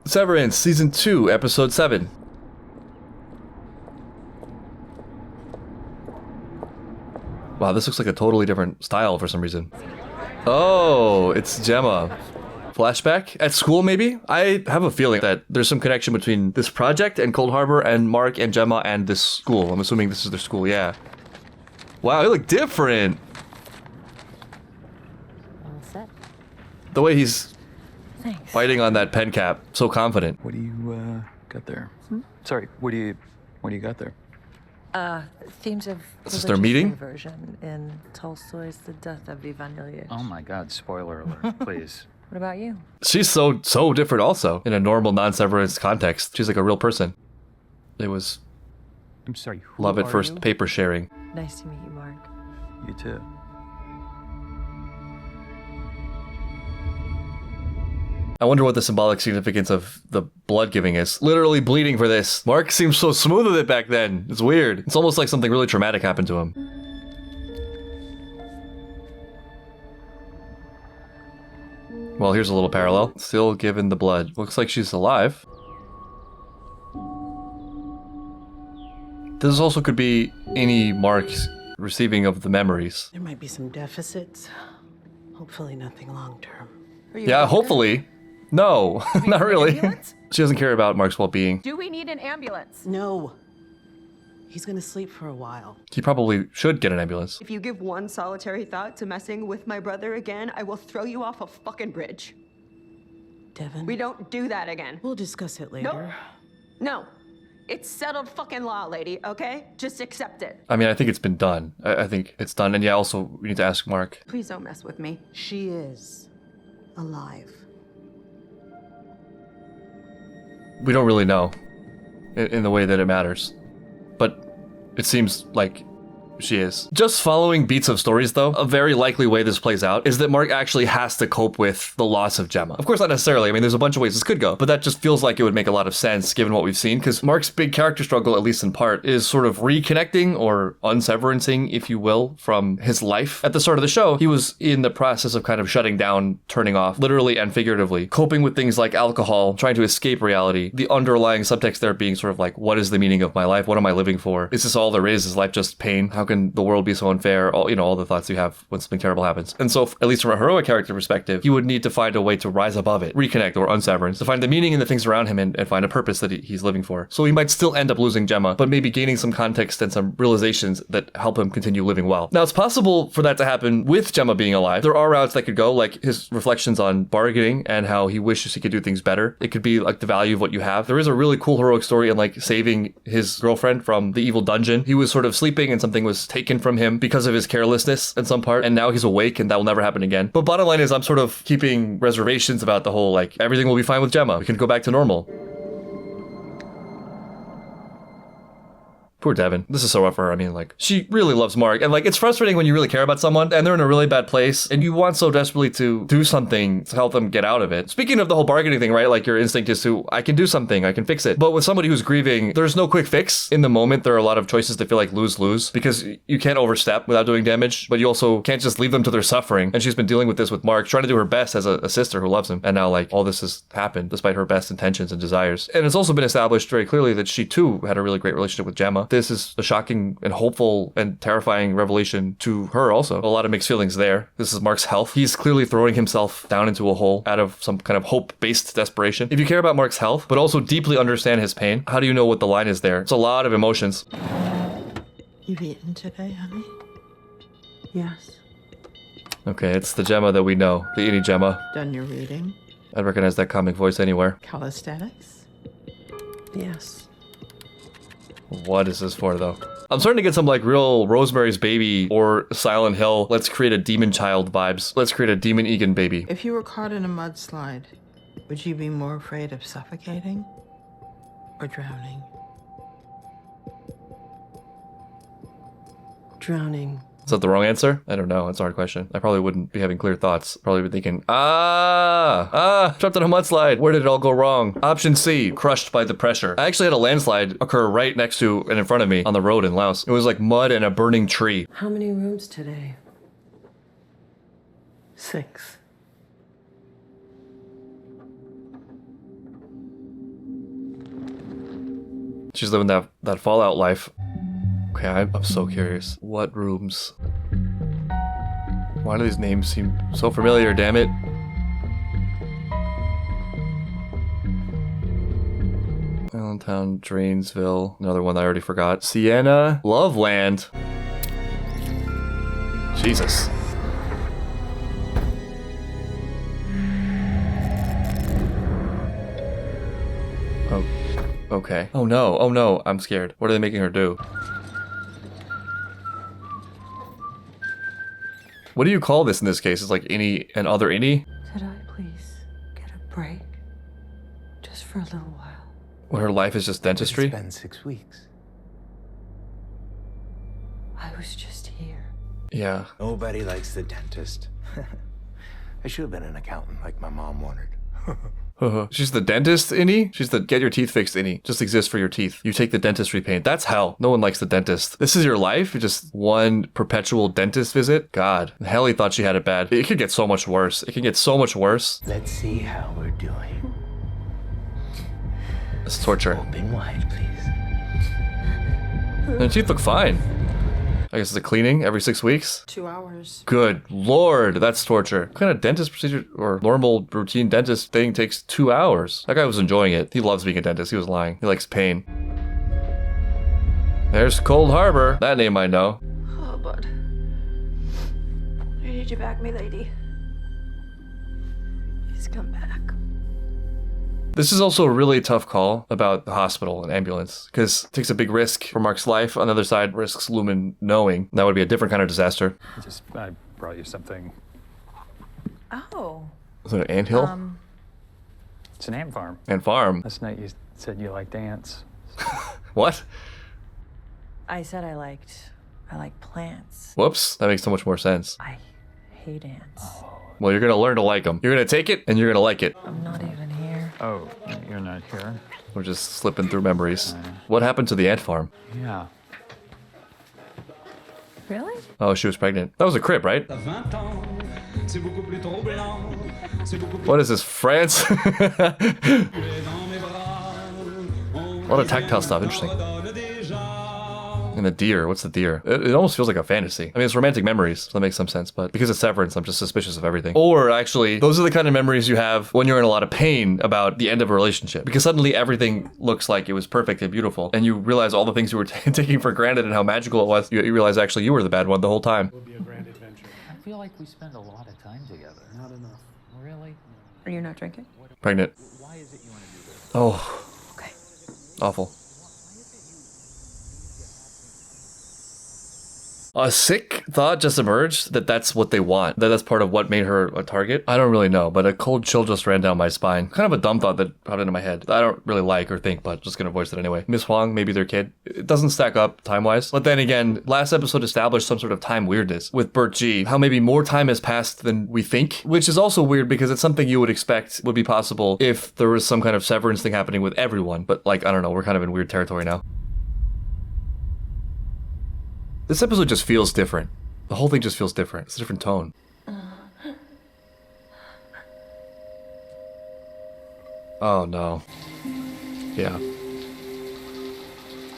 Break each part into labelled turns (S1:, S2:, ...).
S1: Severance, Season 2, Episode 7. Wow, this looks like a totally different style for some reason. Oh, it's Gemma. Flashback? At school, maybe? I have a feeling that there's some connection between this project and Cold Harbor and Mark and Gemma and this school. I'm assuming this is their school, yeah. Wow, they look different.
S2: All set.
S1: The way he's
S2: Thanks.
S1: fighting on that pen cap, so confident.
S3: What do you got there? Sorry, what do you got there?
S2: Themes of
S1: Is this their meeting?
S2: Version in Tolstoy's The Death of Ivan Ilyich.
S3: Oh my God! Spoiler alert, please.
S2: What about you?
S1: She's so different also in a normal non-Severance context. She's like a real person. It was
S3: I'm sorry. Who
S1: love at
S3: are
S1: first
S3: you?
S1: paper sharing.
S2: Nice to meet you, Mark.
S3: You too.
S1: I wonder what the symbolic significance of the blood giving is. Literally bleeding for this. Mark seems so smooth with it back then. It's weird. It's almost like something really traumatic happened to him. Well, here's a little parallel. Still giving the blood. Looks like she's alive. This also could be any Mark's receiving of the memories.
S4: There might be some deficits. Hopefully nothing long term.
S1: Yeah, hopefully. No, not really.
S5: ambulance?
S1: She doesn't care about Mark's well-being.
S5: Do we need an ambulance?
S4: No. He's gonna sleep for a while.
S1: He probably should get an ambulance.
S6: If you give one solitary thought to messing with my brother again, I will throw you off a fucking bridge.
S4: Devin,
S6: We don't do that again.
S4: we'll discuss it later.
S6: No. It's settled fucking law, lady, okay? Just accept it.
S1: I mean, I think it's been done. I think it's done. And yeah, also, we need to ask Mark.
S6: Please don't mess with me.
S4: She is alive.
S1: We don't really know in the way that it matters. But it seems like she is. Just following beats of stories, though, a very likely way this plays out is that Mark actually has to cope with the loss of Gemma. Of course, not necessarily. I mean, there's a bunch of ways this could go, but that just feels like it would make a lot of sense given what we've seen, because Mark's big character struggle, at least in part, is sort of reconnecting or unseverancing, if you will, from his life. At the start of the show, he was in the process of kind of shutting down, turning off, literally and figuratively, coping with things like alcohol, trying to escape reality. The underlying subtext there being sort of like, what is the meaning of my life? What am I living for? Is this all there is? Is life just pain? How can the world be so unfair? All the thoughts you have when something terrible happens. And so, at least from a heroic character perspective, he would need to find a way to rise above it, reconnect or unseverance, to find the meaning in the things around him and find a purpose that he's living for. So he might still end up losing Gemma, but maybe gaining some context and some realizations that help him continue living well. Now, it's possible for that to happen with Gemma being alive. There are routes that could go, like his reflections on bargaining and how he wishes he could do things better. It could be like the value of what you have. There is a really cool heroic story in like saving his girlfriend from the evil dungeon. He was sort of sleeping and something was taken from him because of his carelessness in some part, and now he's awake and that will never happen again. But bottom line is I'm sort of keeping reservations about the whole, like, everything will be fine with Gemma. We can go back to normal. Poor Devin. This is so rough for her. I mean, like, she really loves Mark. And, like, it's frustrating when you really care about someone and they're in a really bad place and you want so desperately to do something to help them get out of it. Speaking of the whole bargaining thing, right? Like, your instinct is to, I can do something, I can fix it. But with somebody who's grieving, there's no quick fix. In the moment, there are a lot of choices that feel like lose-lose because you can't overstep without doing damage, but you also can't just leave them to their suffering. And she's been dealing with this with Mark, trying to do her best as a sister who loves him. And now, like, all this has happened despite her best intentions and desires. And it's also been established very clearly that she, too, had a really great relationship with Gemma. This is a shocking and hopeful and terrifying revelation to her also. A lot of mixed feelings there. This is Mark's health. He's clearly throwing himself down into a hole out of some kind of hope-based desperation. If you care about Mark's health, but also deeply understand his pain, how do you know what the line is there? It's a lot of emotions.
S4: You've eaten today, honey? Yes.
S1: Okay, it's the Gemma that we know. The innie Gemma.
S4: Done your reading?
S1: I'd recognize that comic voice anywhere.
S4: Calisthenics?
S2: Yes.
S1: What is this for, though? I'm starting to get some, like, real Rosemary's Baby or Silent Hill, let's create a demon child vibes. Let's create a demon Egan baby.
S4: If you were caught in a mudslide, would you be more afraid of suffocating or drowning?
S2: Drowning.
S1: Is that the wrong answer? I don't know. It's a hard question. I probably wouldn't be having clear thoughts. Probably be thinking, trapped in a mudslide. Where did it all go wrong? Option C, crushed by the pressure. I actually had a landslide occur right next to and in front of me on the road in Laos. It was like mud and a burning tree.
S2: How many rooms today?
S4: 6.
S1: She's living that Fallout life. Okay, I'm so curious. What rooms? Why do these names seem so familiar, damn it? Allentown, Drainsville, another one that I already forgot. Sienna, Loveland. Jesus. Oh, okay. Oh no, I'm scared. What are they making her do? What do you call this in this case? It's like innie and other innie?
S2: Could I please get a break? Just for a little while.
S1: Where her life is just dentistry?
S5: It's been 6 weeks.
S2: I was just here.
S1: Yeah.
S5: Nobody likes the dentist. I should have been an accountant like my mom wanted.
S1: She's the dentist innie? She's the get your teeth fixed innie. Just exists for your teeth. You take the dentistry pain. That's hell. No one likes the dentist. This is your life? Just one perpetual dentist visit? God. Hell, he thought she had it bad. It could get so much worse. It can get so much worse.
S5: Let's see how we're doing.
S1: It's torture.
S5: Open wide, please.
S1: And her teeth look fine. I guess it's a cleaning every 6 weeks.
S4: 2 hours.
S1: Good lord, that's torture. What kind of dentist procedure or normal routine dentist thing takes 2 hours? That guy was enjoying it. He loves being a dentist. He was lying. He likes pain. There's Cold Harbor. That name I know.
S6: Oh, bud. I need you back, me lady. Please come back.
S1: This is also a really tough call about the hospital and ambulance, because it takes a big risk for Mark's life. On the other side, risks Lumon knowing. That would be a different kind of disaster.
S3: I brought you something.
S2: Oh.
S1: Is it an anthill?
S3: It's an ant farm.
S1: And farm?
S3: Last night you said you liked ants.
S1: What?
S2: I said I like plants.
S1: Whoops, that makes so much more sense.
S2: I hate ants.
S1: Well, you're gonna learn to like them. You're gonna take it, and you're gonna like it.
S2: I'm not even here.
S3: Oh, you're not here?
S1: We're just slipping through memories. What happened to the ant farm?
S3: Yeah.
S2: Really?
S1: Oh, she was pregnant. That was a crib, right? What is this, France? A lot of tactile stuff, interesting. And the deer, what's the deer? It almost feels like a fantasy. I mean, it's romantic memories, so that makes some sense, but because it's Severance, I'm just suspicious of everything. Or actually, those are the kind of memories you have when you're in a lot of pain about the end of a relationship, because suddenly everything looks like it was perfect and beautiful, and you realize all the things you were taking for granted and how magical it was. You realize actually you were the bad one the whole time.
S7: Will be a grand adventure.
S8: I feel like we spend a lot of time together.
S7: Not enough.
S8: Really?
S2: Are you not drinking?
S1: Pregnant.
S8: Why is it you want to do this?
S1: Oh.
S2: Okay.
S1: Awful. A sick thought just emerged that that's what they want. That's part of what made her a target. I don't really know, but a cold chill just ran down my spine. Kind of a dumb thought that popped into my head that I don't really like or think, but just gonna voice it anyway. Miss Huang, maybe their kid. It doesn't stack up time-wise. But then again, last episode established some sort of time weirdness with Bert G. How maybe more time has passed than we think, which is also weird because it's something you would expect would be possible if there was some kind of severance thing happening with everyone. But like, I don't know, we're kind of in weird territory now. This episode just feels different. The whole thing just feels different. It's a different tone. Oh no. Yeah.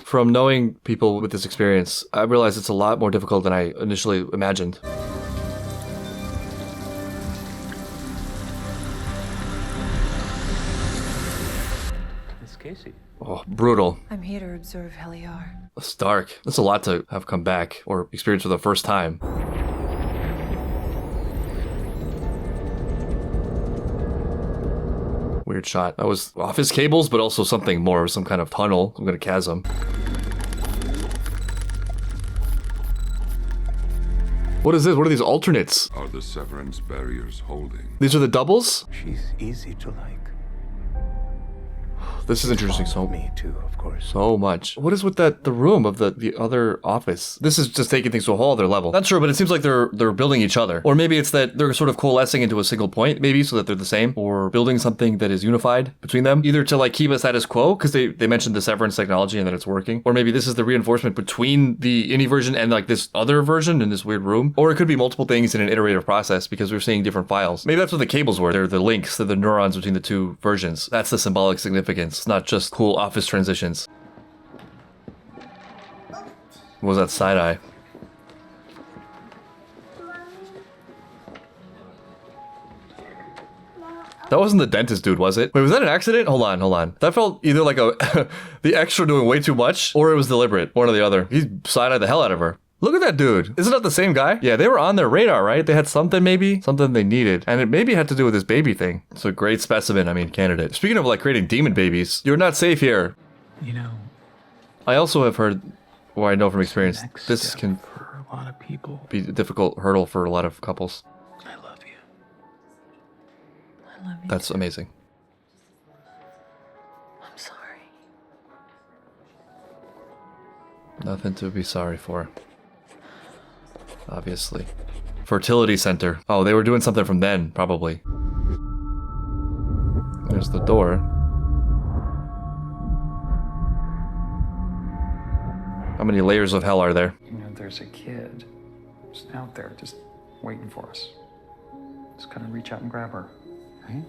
S1: From knowing people with this experience, I realize it's a lot more difficult than I initially imagined.
S8: It's Casey.
S1: Oh, brutal.
S2: I'm here to observe Heliar.
S1: It's dark. That's a lot to have come back or experience for the first time. Weird shot. That was office cables, but also something more, some kind of tunnel, some kind of chasm. What is this? What are these alternates?
S9: Are the severance barriers holding?
S1: These are the doubles?
S5: She's easy to like.
S1: This is interesting
S5: Me too, of course.
S1: so much. What is with that the room of the other office? This is just taking things to a whole other level. Not sure, but it seems like they're building each other. Or maybe it's that they're sort of coalescing into a single point, maybe, so that they're the same. Or building something that is unified between them. Either to like keep a status quo, because they mentioned the severance technology and that it's working. Or maybe this is the reinforcement between the innie version and like this other version in this weird room. Or it could be multiple things in an iterative process because we're seeing different files. Maybe that's what the cables were. They're the links, they're the neurons between the two versions. That's the symbolic significance. It's not just cool office transitions. What was that side eye? That wasn't the dentist dude, was it? Wait, was that an accident? Hold on. That felt either like a the extra doing way too much, or it was deliberate. One or the other. He side-eyed the hell out of her. Look at that dude. Isn't that the same guy? Yeah, they were on their radar, right? They had something maybe? Something they needed. And it maybe had to do with this baby thing. It's a great specimen, candidate. Speaking of like creating demon babies, you're not safe here.
S3: You know,
S1: I also have heard, or I know from experience,
S3: next
S1: this
S3: step
S1: can
S3: for a lot of people.
S1: be a difficult hurdle for a lot of couples.
S3: I love you.
S2: I love you.
S1: That's amazing.
S2: I'm sorry.
S1: Nothing to be sorry for. Obviously. Fertility center. Oh, they were doing something from then, probably. There's the door. How many layers of hell are there?
S3: You know, there's a kid just out there, just waiting for us. Just kind of reach out and grab her, right?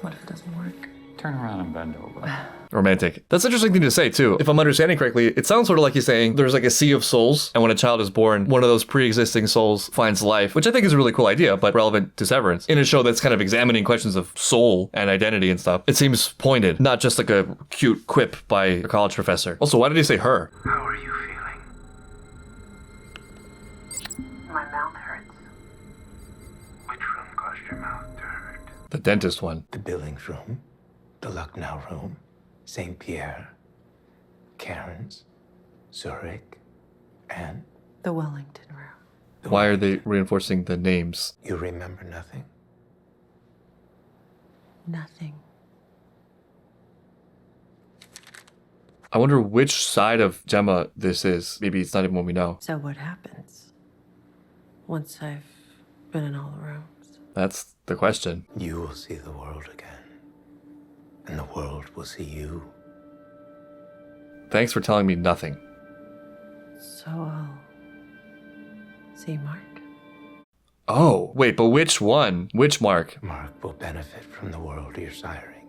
S2: What if it doesn't work?
S3: Turn around and bend over.
S1: Romantic. That's an interesting thing to say, too. If I'm understanding correctly, it sounds sort of like he's saying there's like a sea of souls, and when a child is born, one of those pre-existing souls finds life, which I think is a really cool idea, but relevant to Severance. In a show that's kind of examining questions of soul and identity and stuff, it seems pointed, not just like a cute quip by a college professor. Also, why did he say her?
S5: How are you feeling?
S7: My mouth hurts.
S5: Which room caused your mouth to hurt?
S1: The dentist one.
S5: The Billings room, the Lucknow room, St. Pierre, Cairns, Zurich, and
S2: The Wellington room.
S1: Why are they reinforcing the names?
S5: you remember nothing?
S2: Nothing.
S1: I wonder which side of Gemma this is. Maybe it's not even one we know.
S2: So what happens once I've been in all the rooms?
S1: That's the question.
S5: You will see the world again, and the world will see you.
S1: Thanks for telling me nothing.
S2: So I'll see Mark.
S1: Oh, wait, but which one? Which Mark?
S5: Mark will benefit from the world you're siring.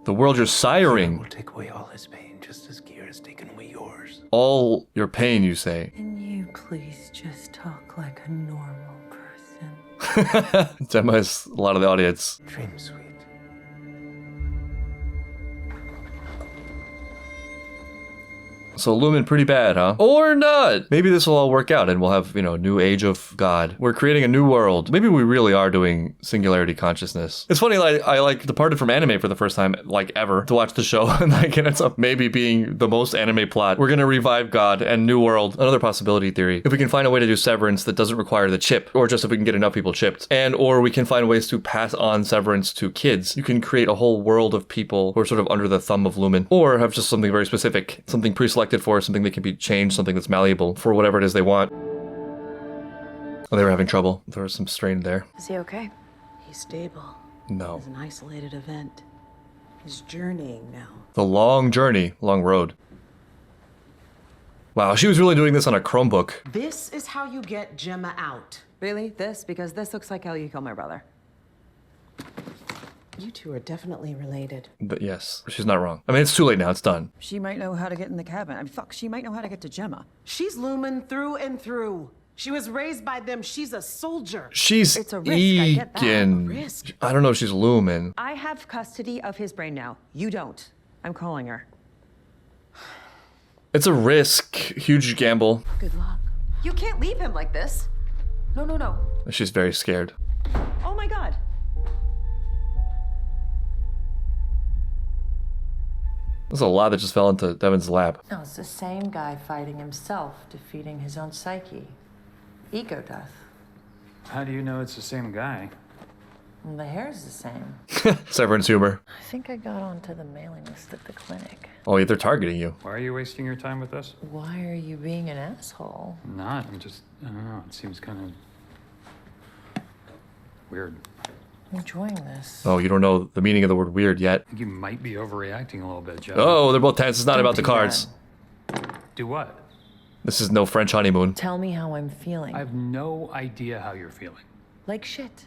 S1: The world you're
S5: It
S1: siring.
S5: will take away all his pain, just as Gear has taken away yours.
S1: All your pain, you say.
S2: Can you please just talk like a normal person?
S1: Gemma is a lot of the audience.
S5: Dream sweet.
S1: So Lumon pretty bad, huh? Or not. Maybe this will all work out and we'll have, new age of God. We're creating a new world. Maybe we really are doing singularity consciousness. It's funny, like I departed from anime for the first time, ever, to watch the show. And it ends up maybe being the most anime plot. We're gonna revive God and new world. Another possibility theory. If we can find a way to do Severance that doesn't require the chip, or just if we can get enough people chipped, or we can find ways to pass on Severance to kids, you can create a whole world of people who are sort of under the thumb of Lumon, or have just something very specific, something pre-selected for, something that can be changed, something that's malleable for whatever it is they want. Oh, they were having trouble. There was some strain there.
S7: Is he okay?
S2: He's stable.
S1: No.
S2: It's an isolated event. He's journeying now.
S1: The long journey, long road. Wow, she was really doing this on a Chromebook.
S10: This is how you get Gemma out.
S6: Really? This? Because this looks like how you kill my brother.
S10: You two are definitely related.
S1: But yes, she's not wrong. I mean, it's too late now. It's done.
S11: She might know how to get in the cabin. I mean, fuck, she might know how to get to Gemma.
S10: She's Lumon through and through. She was raised by them. She's a soldier.
S1: She's
S11: It's a risk, I get that.
S1: Egan.
S10: Risk.
S1: I don't know if she's Lumon.
S6: I have custody of his brain now. You don't. I'm calling her.
S1: It's a risk. Huge gamble.
S2: Good luck.
S6: You can't leave him like this. No, no, no.
S1: She's very scared.
S6: Oh my god.
S1: There's a lot that just fell into Devin's lap.
S2: No, it's the same guy fighting himself, defeating his own psyche. Ego death.
S3: How do you know it's the same guy?
S2: And the hair's the same.
S1: Severance humor.
S2: I think I got onto the mailing list at the clinic.
S1: Oh, yeah, they're targeting you.
S3: Why are you wasting your time with us?
S2: Why are you being an asshole?
S3: I'm not. I don't know. It seems kind of weird.
S2: I'm enjoying this.
S1: Oh, you don't know the meaning of the word weird yet.
S3: I think you might be overreacting a little bit, Joe.
S1: Oh, they're both tense. It's not about the
S2: do
S1: cards.
S3: Do what?
S1: This is no French honeymoon.
S2: Tell me how I'm feeling.
S3: I have no idea how you're feeling.
S2: Like shit.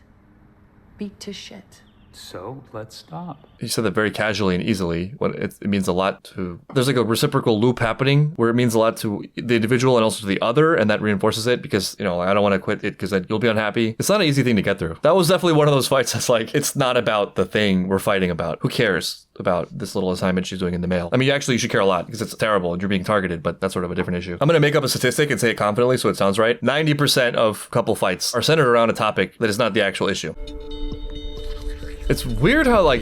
S2: Beat to shit.
S3: So let's stop.
S1: He said that very casually and easily. When it means a lot to... There's like a reciprocal loop happening where it means a lot to the individual and also to the other, and that reinforces it because, you know, I don't want to quit it because then you'll be unhappy. It's not an easy thing to get through. That was definitely one of those fights that's like, it's not about the thing we're fighting about. Who cares about this little assignment she's doing in the mail? I mean, actually, you should care a lot because it's terrible and you're being targeted, but that's sort of a different issue. I'm going to make up a statistic and say it confidently so it sounds right. 90% of couple fights are centered around a topic that is not the actual issue. It's weird how, like,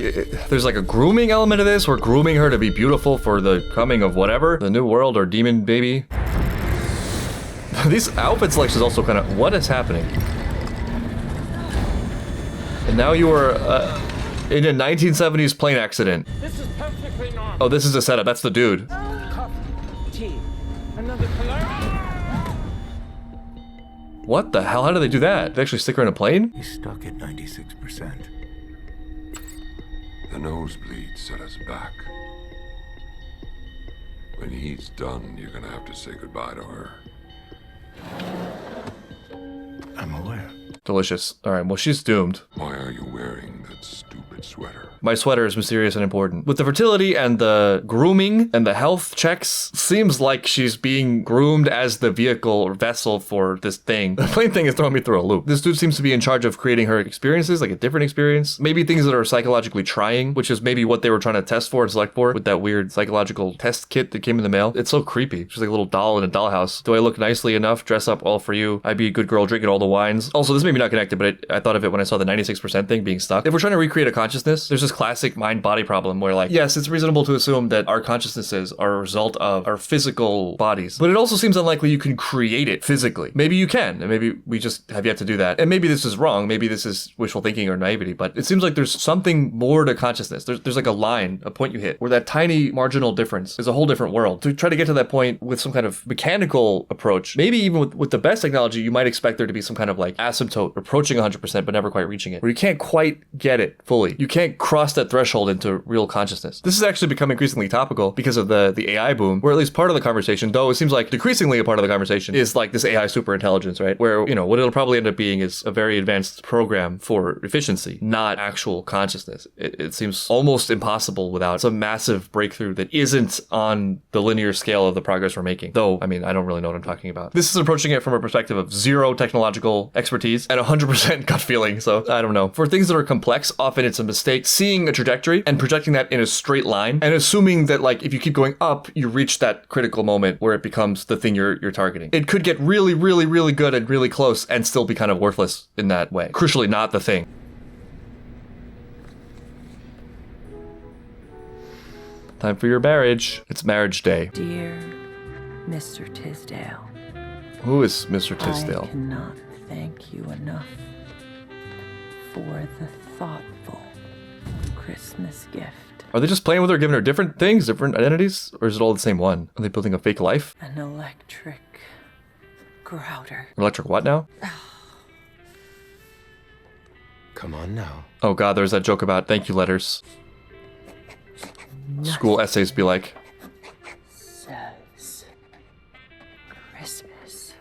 S1: there's like a grooming element of this. We're grooming her to be beautiful for the coming of whatever, the new world or demon baby. These outfit selections also kind of, what is happening? And now you are in a 1970s plane accident.
S12: This is perfectly normal.
S1: Oh, this is a setup. That's the dude.
S12: Coffee, tea, another color.
S1: What the hell? How do they do that? They actually stick her in a plane?
S5: He's stuck at 96%.
S9: The nosebleed set us back. When he's done, you're gonna have to say goodbye to her.
S5: I'm aware.
S1: Delicious. All right, well, she's doomed.
S9: Why are you wearing that stupid sweater?
S1: My sweater is mysterious and important. With the fertility and the grooming and the health checks, seems like she's being groomed as the vehicle or vessel for this thing. The plane thing is throwing me through a loop. This dude seems to be in charge of creating her experiences, like a different experience. Maybe things that are psychologically trying, which is maybe what they were trying to test for and select for with that weird psychological test kit that came in the mail. It's so creepy. She's like a little doll in a dollhouse. Do I look nicely enough? Dress up all for you. I'd be a good girl drinking all the wines. Also, this may be not connected, but I thought of it when I saw the 96% thing being stuck. If we're trying to recreate a consciousness, there's this classic mind-body problem where, like, yes, it's reasonable to assume that our consciousnesses are a result of our physical bodies, but it also seems unlikely you can create it physically. Maybe you can, and maybe we just have yet to do that. And maybe this is wrong. Maybe this is wishful thinking or naivety, but it seems like there's something more to consciousness. There's like a line, a point you hit, where that tiny marginal difference is a whole different world. To try to get to that point with some kind of mechanical approach, maybe even with the best technology, you might expect there to be some kind of like asymptote approaching 100% but never quite reaching it, where you can't quite get it fully. You can't cross that threshold into real consciousness. This has actually become increasingly topical because of the AI boom, where at least part of the conversation, though it seems like decreasingly a part of the conversation, is like this AI superintelligence, right? Where, you know, what it'll probably end up being is a very advanced program for efficiency, not actual consciousness. It seems almost impossible without some massive breakthrough that isn't on the linear scale of the progress we're making. Though, I mean, I don't really know what I'm talking about. This is approaching it from a perspective of zero technological expertise and 100% gut feeling, so I don't know. For things that are complex, often it's a mistake seeing a trajectory and projecting that in a straight line and assuming that, like, if you keep going up, you reach that critical moment where it becomes the thing you're targeting. It could get really, really, really good and really close and still be kind of worthless in that way. Crucially, not the thing. Time for your marriage. It's marriage day.
S2: Dear Mr. Tisdale.
S1: Who is Mr. Tisdale?
S2: I cannot thank you enough for the thoughtful Christmas gift.
S1: Are they just playing with her, giving her different things, different identities? Or is it all the same one? Are they building a fake life?
S2: An electric grouter.
S1: Electric what now?
S5: Come on now.
S1: Oh god, there's that joke about thank you letters. School essays be like.
S2: Says Christmas.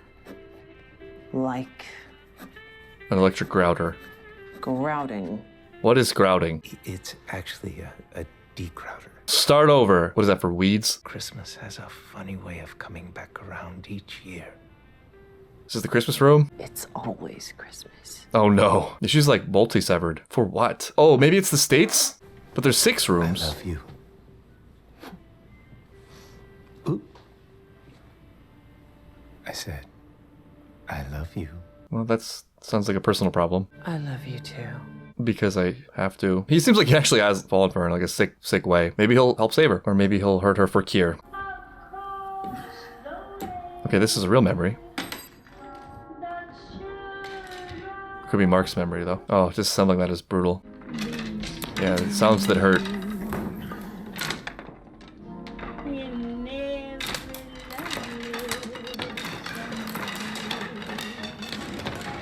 S2: Like
S1: An electric grouter.
S11: Grouting.
S1: What is grouting?
S5: It's actually a degrouter.
S1: Start over. What is that, for weeds?
S5: Christmas has a funny way of coming back around each year.
S1: Is this the Christmas room?
S2: it's always Christmas.
S1: Oh no. She's like multi-severed. For what? Oh, maybe it's the States? But there's 6 rooms.
S5: I love you. Ooh. I said, I love you.
S1: Well, that's sounds like a personal problem.
S2: I love you too.
S1: Because I have to. He seems like he actually has fallen for her in like a sick way. Maybe he'll help save her. Or maybe he'll hurt her for Kier. Okay, this is a real memory. Could be Mark's memory though. Oh, just something that is brutal. Yeah, it sounds that hurt.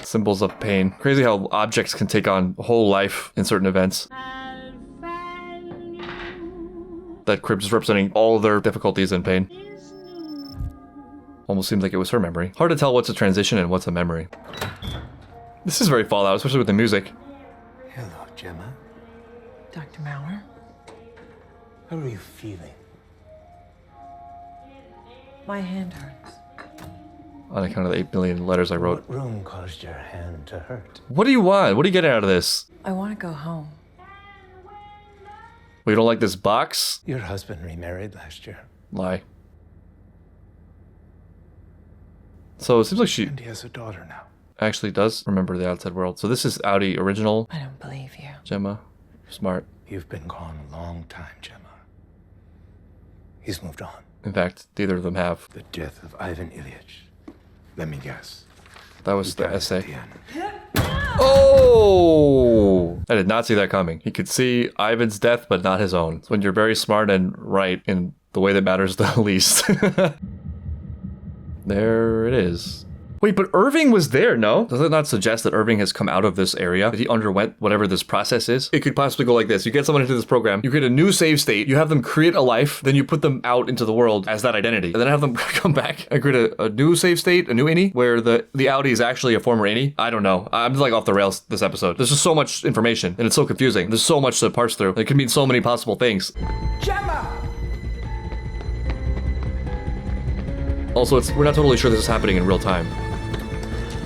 S1: Symbols of pain. Crazy how objects can take on a whole life in certain events. That crib is representing all their difficulties and pain. Almost seems like it was her memory. Hard to tell what's a transition and what's a memory. This is very Fallout, especially with the music.
S5: Hello, Gemma.
S2: Dr. Maurer?
S5: How are you feeling?
S2: My hand hurts.
S1: On account of the 8 million letters I wrote.
S5: What room caused your hand to hurt?
S1: What do you want? What are you getting out of this?
S2: I want to go home.
S1: We don't like this box?
S5: Your husband remarried last year.
S1: Lie. So it seems like she
S5: And he has a daughter now.
S1: actually does remember the outside world. So this is outie original.
S2: I don't believe you.
S1: Gemma. Smart.
S5: You've been gone a long time, Gemma. He's moved on.
S1: In fact, neither of them have.
S5: The death of Ivan Ilyich. Let me guess.
S1: That was the
S5: Died at
S1: essay.
S5: the end.
S1: Oh! I did not see that coming. He could see Ivan's death, but not his own. It's when you're very smart and right in the way that matters the least. There it is. Wait, but Irving was there, no? Does it not suggest that Irving has come out of this area? That he underwent whatever this process is? It could possibly go like this. You get someone into this program, you create a new save state, you have them create a life, then you put them out into the world as that identity. And then have them come back and create a new save state, a new innie, where the outie is actually a former innie. I don't know. I'm like off the rails this episode. There's just so much information, and it's so confusing. There's so much to parse through. It could mean so many possible things.
S12: Gemma!
S1: Also, we're not totally sure this is happening in real time.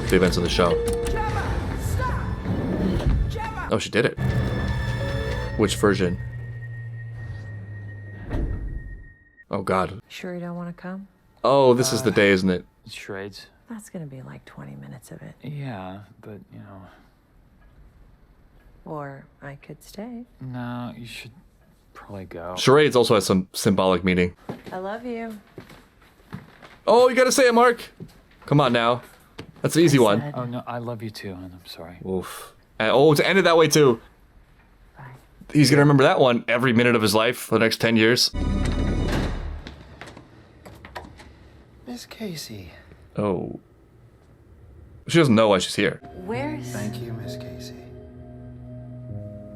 S1: The events of the show.
S12: Gemma! Stop! Gemma!
S1: Oh, she did it. Which version? Oh, God.
S2: Sure you don't want to come?
S1: Oh, this is the day, isn't it?
S8: Charades?
S2: That's going to be like 20 minutes of it.
S8: Yeah, but, you know...
S2: Or I could stay.
S8: No, you should probably go.
S1: Charades also has some symbolic meaning.
S2: I love you.
S1: Oh, you gotta say it, Mark. Come on now. That's the easy one.
S8: Oh, no, I love you too, and I'm sorry.
S1: Oof. And, oh, to end it that way, too.
S2: Bye.
S1: He's gonna remember that one every minute of his life for the next 10 years.
S5: Miss Casey.
S1: Oh. She doesn't know why she's here.
S2: Where's...
S5: Thank you, Miss Casey.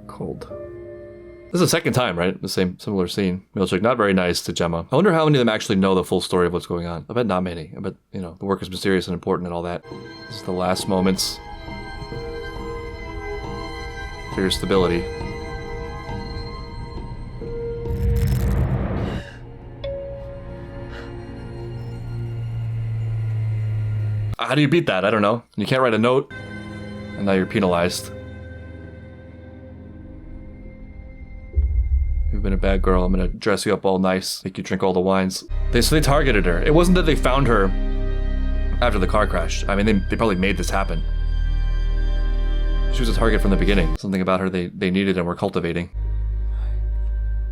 S1: Cold. This is the second time, right? The similar scene. Milchik, not very nice to Gemma. I wonder how many of them actually know the full story of what's going on. I bet not many. I bet, you know, the work is mysterious and important and all that. This is the last moments for your stability. How do you beat that? I don't know. You can't write a note, and now you're penalized. You've been a bad girl. I'm gonna dress you up all nice, make you drink all the wines. So they targeted her. It wasn't that they found her after the car crash. I mean, they probably made this happen. She was a target from the beginning. Something about her they needed and were cultivating.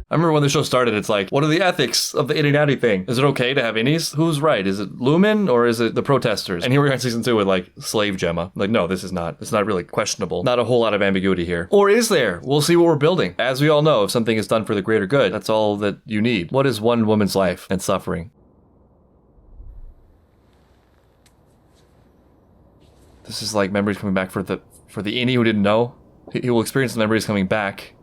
S1: I remember when the show started, it's like, what are the ethics of the innie natty thing? Is it okay to have innies? Who's right? Is it Lumon or is it the protesters? And here we are in season 2 with like slave Gemma. Like, no, this is not. It's not really questionable. Not a whole lot of ambiguity here. Or is there? We'll see what we're building. As we all know, if something is done for the greater good, that's all that you need. What is one woman's life and suffering? This is like memories coming back for the innie who didn't know. He will experience the memories coming back.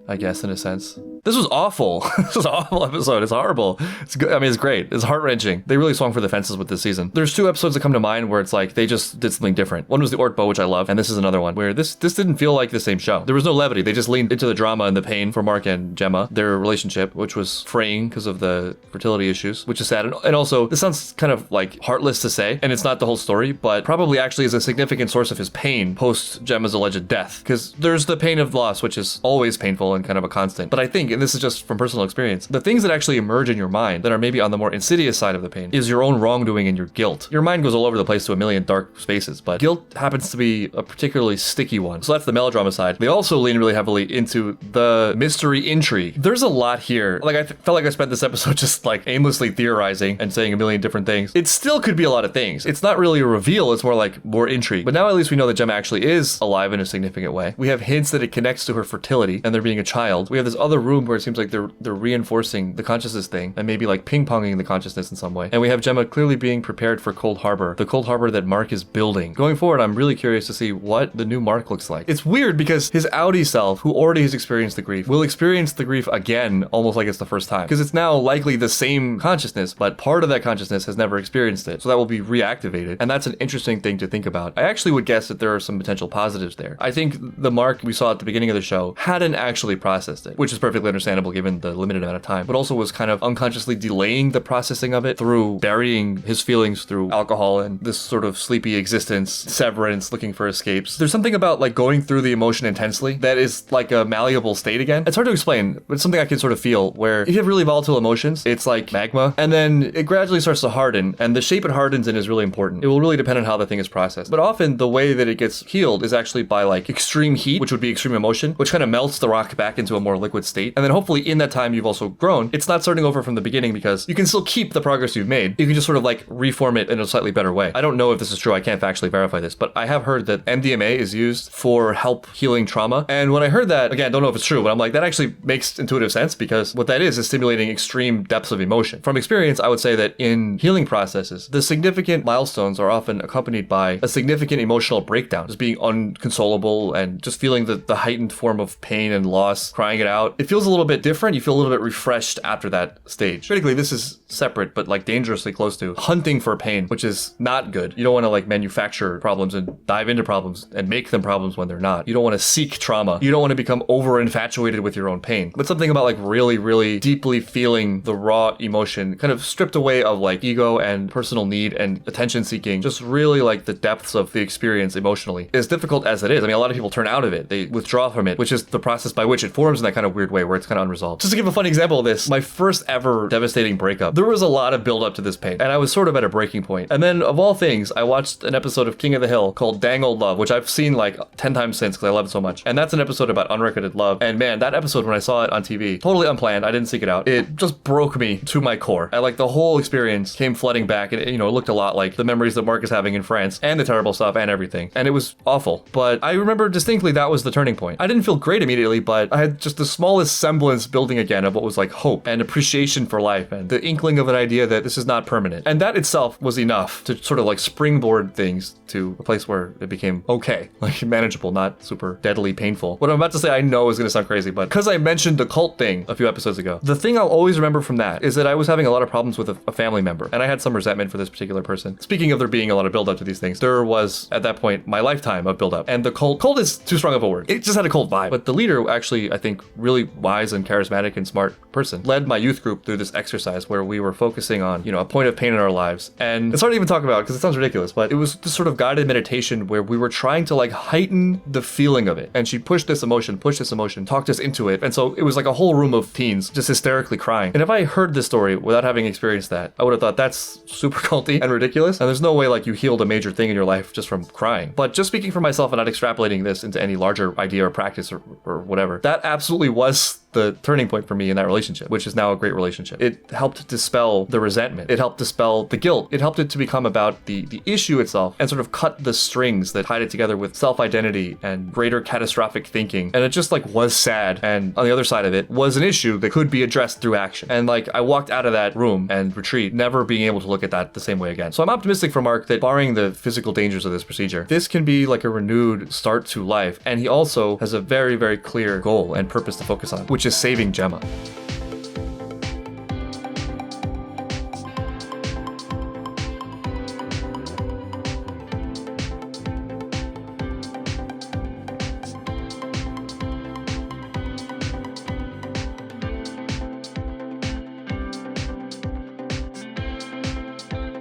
S1: I guess, in a sense. This was awful. This was an awful episode. It's horrible. It's good. I mean, it's great. It's heart-wrenching. They really swung for the fences with this season. There's 2 episodes that come to mind where it's like they just did something different. One was the Orc Bow, which I love, and this is another one where this didn't feel like the same show. There was no levity. They just leaned into the drama and the pain for Mark and Gemma, their relationship, which was fraying because of the fertility issues, which is sad. And also, this sounds kind of like heartless to say, and it's not the whole story, but probably actually is a significant source of his pain post Gemma's alleged death. Because there's the pain of loss, which is always painful and kind of a constant. But I think, and this is just from personal experience, the things that actually emerge in your mind that are maybe on the more insidious side of the pain is your own wrongdoing and your guilt. Your mind goes all over the place to a million dark spaces, but guilt happens to be a particularly sticky one. So that's the melodrama side. They also lean really heavily into the mystery intrigue. There's a lot here. Like, I felt like I spent this episode just like aimlessly theorizing and saying a million different things. It still could be a lot of things. It's not really a reveal, it's more like more intrigue. But now at least we know that Gemma actually is alive in a significant way. We have hints that it connects to her fertility and there being a child. We have this other room where it seems like they're reinforcing the consciousness thing and maybe like ping-ponging the consciousness in some way. And we have Gemma clearly being prepared for Cold Harbor, the Cold Harbor that Mark is building. Going forward, I'm really curious to see what the new Mark looks like. It's weird because his outie self, who already has experienced the grief, will experience the grief again almost like it's the first time. Because it's now likely the same consciousness, but part of that consciousness has never experienced it. So that will be reactivated. And that's an interesting thing to think about. I actually would guess that there are some potential positives there. I think the Mark we saw at the beginning of the show hadn't actually processed it, which is perfectly understandable given the limited amount of time, but also was kind of unconsciously delaying the processing of it through burying his feelings through alcohol and this sort of sleepy existence, severance, looking for escapes. There's something about like going through the emotion intensely that is like a malleable state again. It's hard to explain, but it's something I can sort of feel where if you have really volatile emotions, it's like magma, and then it gradually starts to harden, and the shape it hardens in is really important. It will really depend on how the thing is processed. But often the way that it gets healed is actually by like extreme heat, which would be extreme emotion, which kind of melts the rock back into a more liquid state. And then hopefully in that time you've also grown. It's not starting over from the beginning because you can still keep the progress you've made. You can just sort of like reform it in a slightly better way. I don't know if this is true. I can't factually verify this, but I have heard that MDMA is used for help healing trauma. And when I heard that, again, I don't know if it's true, but I'm like, that actually makes intuitive sense because what that is stimulating extreme depths of emotion. From experience, I would say that in healing processes, the significant milestones are often accompanied by a significant emotional breakdown, just being unconsolable and just feeling the heightened form of pain and loss, crying it out. It feels a little bit different. You feel a little bit refreshed after that stage. Critically, this is separate, but like dangerously close to hunting for pain, which is not good. You don't want to like manufacture problems and dive into problems and make them problems when they're not. You don't want to seek trauma. You don't want to become over infatuated with your own pain. But something about like really, really deeply feeling the raw emotion, kind of stripped away of like ego and personal need and attention seeking, just really like the depths of the experience emotionally, as difficult as it is. I mean, a lot of people turn out of it. They withdraw from it, which is the process by which it forms in that kind of weird way where it's kind of unresolved. Just to give a fun example of this, my first ever devastating breakup, there was a lot of build up to this pain and I was sort of at a breaking point. And then of all things, I watched an episode of King of the Hill called Dang Old Love, which I've seen like 10 times since because I love it so much. And that's an episode about unrequited love. And man, that episode, when I saw it on TV, totally unplanned, I didn't seek it out, it just broke me to my core. And like the whole experience came flooding back and it, it looked a lot like the memories that Mark is having in France and the terrible stuff and everything. And it was awful. But I remember distinctly that was the turning point. I didn't feel great immediately, but I had just the smallest semblance building again of what was like hope and appreciation for life and the inkling of an idea that this is not permanent. And that itself was enough to sort of like springboard things to a place where it became okay, like manageable, not super deadly painful. What I'm about to say I know is going to sound crazy, but because I mentioned the cult thing a few episodes ago, the thing I'll always remember from that is that I was having a lot of problems with a family member, and I had some resentment for this particular person. Speaking of there being a lot of build up to these things, there was at that point my lifetime of build up, and the cult is too strong of a word. It just had a cult vibe, but the leader, actually I think really wise and charismatic and smart person, led my youth group through this exercise where we were focusing on a point of pain in our lives. And it's hard to even talk about because it sounds ridiculous, but it was this sort of guided meditation where we were trying to like heighten the feeling of it, and she pushed this emotion, talked us into it. And so it was like a whole room of teens just hysterically crying. And if I heard this story without having experienced that, I would have thought that's super culty and ridiculous, and there's no way like you healed a major thing in your life just from crying. But just speaking for myself and not extrapolating this into any larger idea or practice or whatever, that absolutely was the turning point for me in that relationship, which is now a great relationship. It helped dispel the resentment. It helped dispel the guilt. It helped it to become about the issue itself and sort of cut the strings that tied it together with self-identity and greater catastrophic thinking. And it just like was sad. And on the other side of it was an issue that could be addressed through action. And like I walked out of that room and retreat never being able to look at that the same way again. So I'm optimistic for Mark that barring the physical dangers of this procedure, this can be like a renewed start to life. And he also has a very, very clear goal and purpose to focus on, which is saving Gemma.